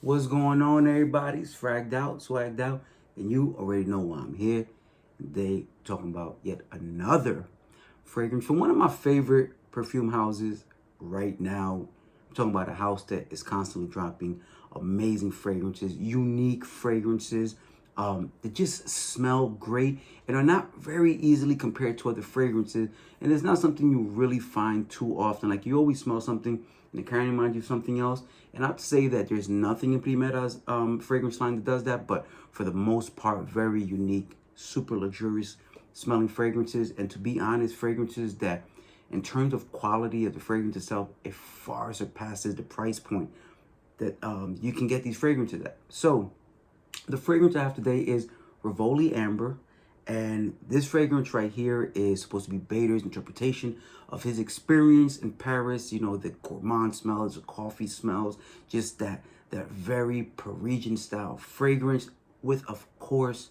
What's going on, everybody? It's fragged out, swagged out, and you already know why I'm here. Today, talking about yet another fragrance from one of my favorite perfume houses right now. I'm talking about a house that is constantly dropping amazing fragrances, unique fragrances that just smell great and are not very easily compared to other fragrances. And it's not something you really find too often. Like you always smell something and it kind of reminds you of something else. And I'd say that there's nothing in Primera's fragrance line that does that, but for the most part, very unique, super luxurious smelling fragrances. And to be honest, fragrances that in terms of quality of the fragrance itself, it far surpasses the price point that you can get these fragrances at. So the fragrance I have today is Rivoli Amber. And this fragrance right here is supposed to be Bader's interpretation of his experience in Paris. You know, the gourmand smells, the coffee smells, just that very Parisian style fragrance with, of course,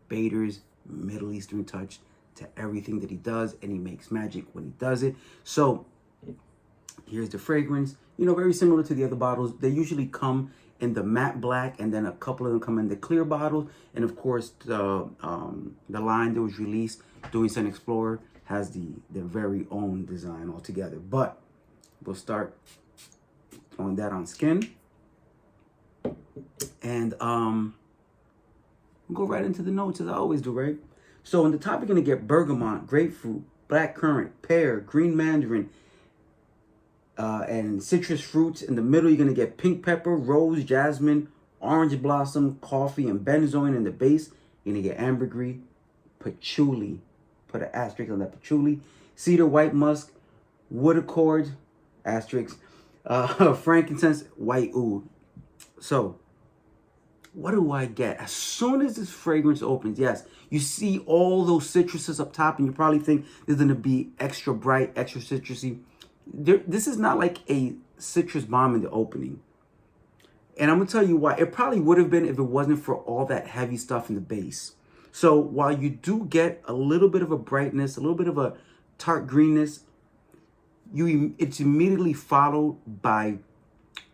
Bader's Middle Eastern touch to everything that he does. And he makes magic when he does it. So here's the fragrance. You know, very similar to the other bottles. They usually come in the matte black, and then a couple of them come in the clear bottles. And of course, the line that was released doing Sun Explorer has their very own design altogether. But we'll start throwing that on skin, and we'll go right into the notes as I always do, right? So on the top, you're gonna get bergamot, grapefruit, blackcurrant, pear, green mandarin, and citrus fruits. In the middle, you're going to get pink pepper, rose, jasmine, orange blossom, coffee, and benzoin. In the base, you're going to get ambergris, patchouli. Put an asterisk on that patchouli. Cedar, white musk, wood accord, asterisk, frankincense, white oud. So, what do I get? As soon as this fragrance opens, yes, you see all those citruses up top, and you probably think there's going to be extra bright, extra citrusy. This is not like a citrus bomb in the opening. And I'm going to tell you why. It probably would have been if it wasn't for all that heavy stuff in the base. So while you do get a little bit of a brightness, a little bit of a tart greenness, it's immediately followed by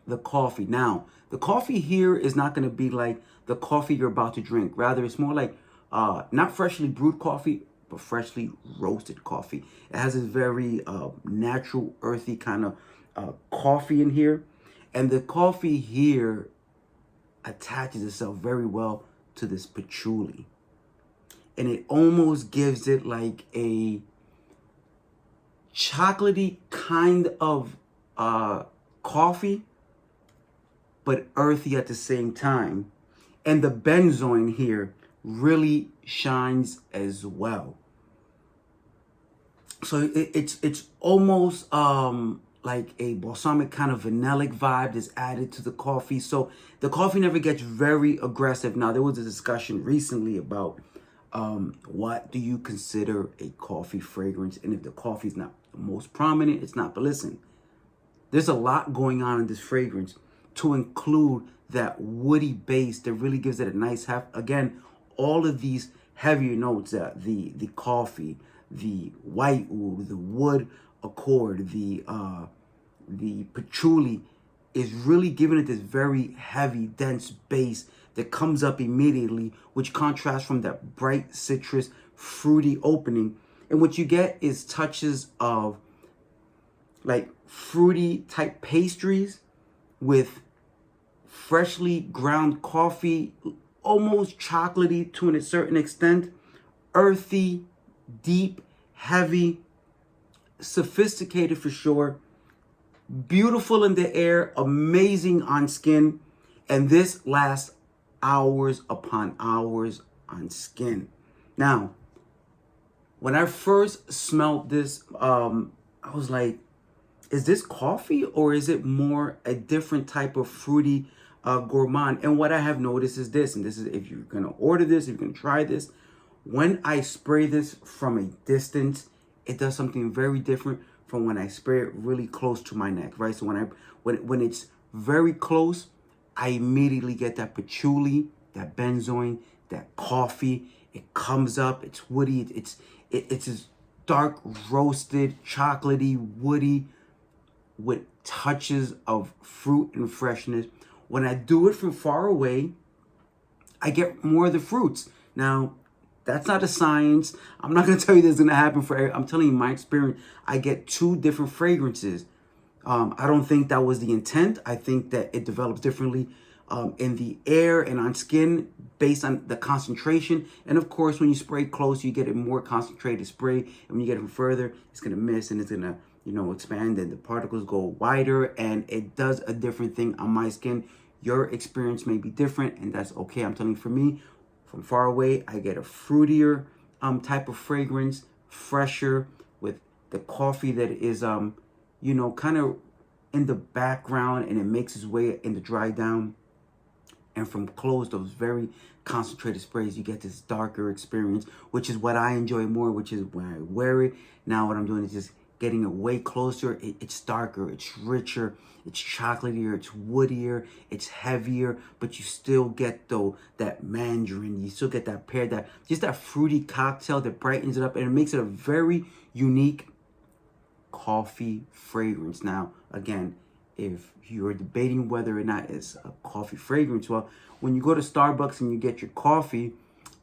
the coffee. Now, the coffee here is not going to be like the coffee you're about to drink. Rather, it's more like not freshly brewed coffee, but freshly roasted coffee. It has this very natural, earthy kind of coffee in here. And the coffee here attaches itself very well to this patchouli. And it almost gives it like a chocolatey kind of coffee, but earthy at the same time. And the benzoin here really shines as well. So it's almost like a balsamic kind of vanillic vibe that's added to the coffee. So the coffee never gets very aggressive. Now, there was a discussion recently about what do you consider a coffee fragrance? And if the coffee is not the most prominent, it's not. But listen, there's a lot going on in this fragrance to include that woody base that really gives it a nice heft. Again, all of these heavier notes, the coffee, the white oud, the wood accord, the patchouli is really giving it this very heavy, dense base that comes up immediately, which contrasts from that bright citrus, fruity opening. And what you get is touches of like fruity type pastries with freshly ground coffee, almost chocolatey to a certain extent, earthy, deep, heavy, sophisticated for sure, beautiful in the air, amazing on skin, and this lasts hours upon hours on skin. Now, when I first smelled this, I was like, is this coffee or is it more a different type of fruity gourmand? And what I have noticed is this, and this is if you're gonna order this, if you're gonna try this, when I spray this from a distance, it does something very different from when I spray it really close to my neck, right? So when it's very close, I immediately get that patchouli, that benzoin, that coffee. It comes up, it's woody, it's this dark roasted, chocolatey, woody with touches of fruit and freshness. When I do it from far away, I get more of the fruits. Now, that's not a science. I'm not going to tell you this is going to happen I'm telling you my experience. I get 2 different fragrances. I don't think that was the intent. I think that it develops differently in the air and on skin based on the concentration. And of course, when you spray close, you get a more concentrated spray. And when you get it further, it's going to miss and it's going to, you know, expand and the particles go wider and it does a different thing on my skin. Your experience may be different and that's okay. I'm telling you, for me, from far away, I get a fruitier type of fragrance, fresher with the coffee that is, you know, kind of in the background and it makes its way in the dry down. And from close, those very concentrated sprays, you get this darker experience, which is what I enjoy more, which is when I wear it. Now what I'm doing is just getting it way closer. It's darker, it's richer, it's chocolatier, it's woodier, it's heavier, but you still get though that mandarin, you still get that pear, that just that fruity cocktail that brightens it up and it makes it a very unique coffee fragrance. Now, again, if you're debating whether or not it's a coffee fragrance, well, when you go to Starbucks and you get your coffee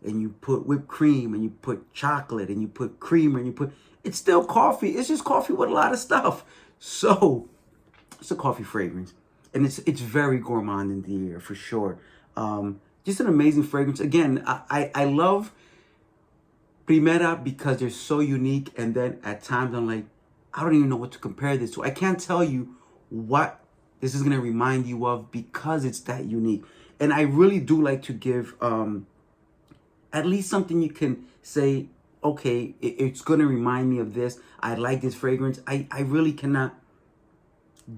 and you put whipped cream and you put chocolate and you put creamer and you put, it's still coffee. It's just coffee with a lot of stuff. So it's a coffee fragrance and it's very gourmand in the air for sure. Just an amazing fragrance. Again, I love Primera because they're so unique. And then at times I'm like, I don't even know what to compare this to. I can't tell you what this is going to remind you of because it's that unique. And I really do like to give at least something you can say, okay, it's going to remind me of this. I like this fragrance. I really cannot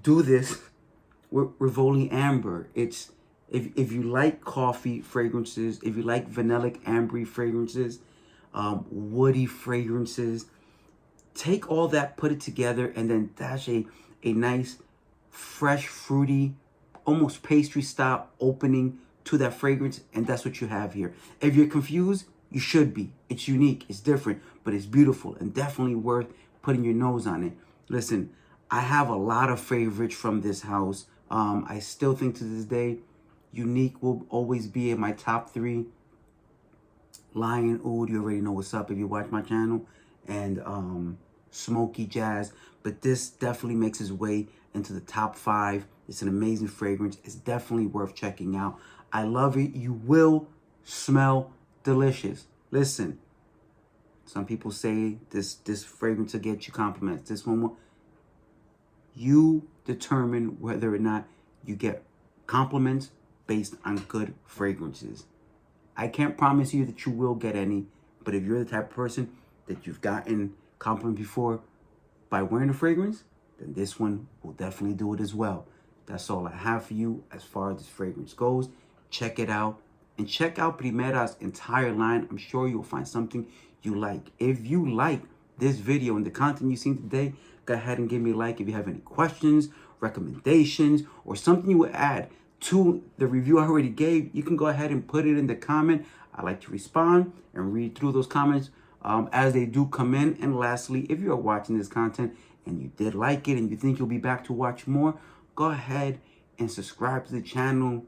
do this with Rivoli Amber. It's if you like coffee fragrances, if you like vanillic ambery fragrances, woody fragrances, take all that, put it together, and then dash a nice, fresh, fruity, almost pastry style opening to that fragrance, and that's what you have here. If you're confused, you should be. It's unique, it's different, but it's beautiful and definitely worth putting your nose on it. Listen, I have a lot of favorites from this house. I still think to this day, Unique will always be in my top 3. Lion Oud, you already know what's up if you watch my channel, and Smoky Jazz, but this definitely makes its way into the top 5. It's an amazing fragrance. It's definitely worth checking out. I love it. You will smell delicious. Listen, some people say this fragrance will get you compliments. This one will. You determine whether or not you get compliments based on good fragrances. I can't promise you that you will get any, but if you're the type of person that you've gotten compliments before by wearing a fragrance, then this one will definitely do it as well. That's all I have for you as far as this fragrance goes. Check it out and check out Primera's entire line. I'm sure you'll find something you like. If you like this video and the content you've seen today, go ahead and give me a like. If you have any questions, recommendations, or something you would add to the review I already gave, you can go ahead and put it in the comment. I like to respond and read through those comments as they do come in. And lastly, if you are watching this content and you did like it and you think you'll be back to watch more, go ahead and subscribe to the channel.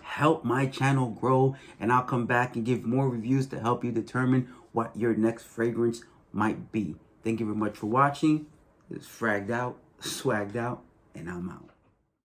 Help my channel grow, and I'll come back and give more reviews to help you determine what your next fragrance might be. Thank you very much for watching. It's fragged out, swagged out, and I'm out.